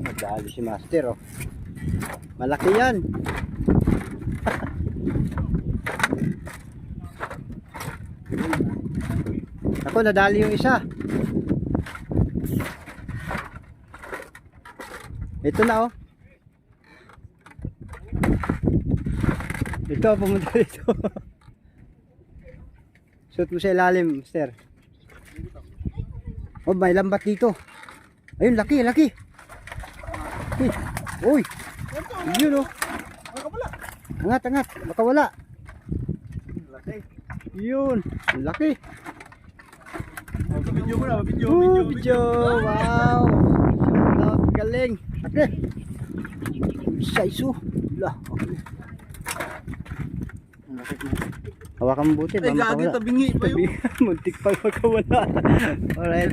Nadali si Master, oh. Malaki yan. Ako, nadali yung isa. Ito na, oh. Ito, pumunta dito. Shoot mo sa ilalim, Master. Oh, may lambat dito. Ayun, laki, laki. Uy. Yun, oh. Angat, angat. Baka wala. Yun. Ang laki. Video mo na, video. Video. Wow. Shout out. Galing. Laki. Saiso. Lah. Hawakan mo buti. Ay, gagi, tabingi pa yun. Muntik pa makawala. Alright.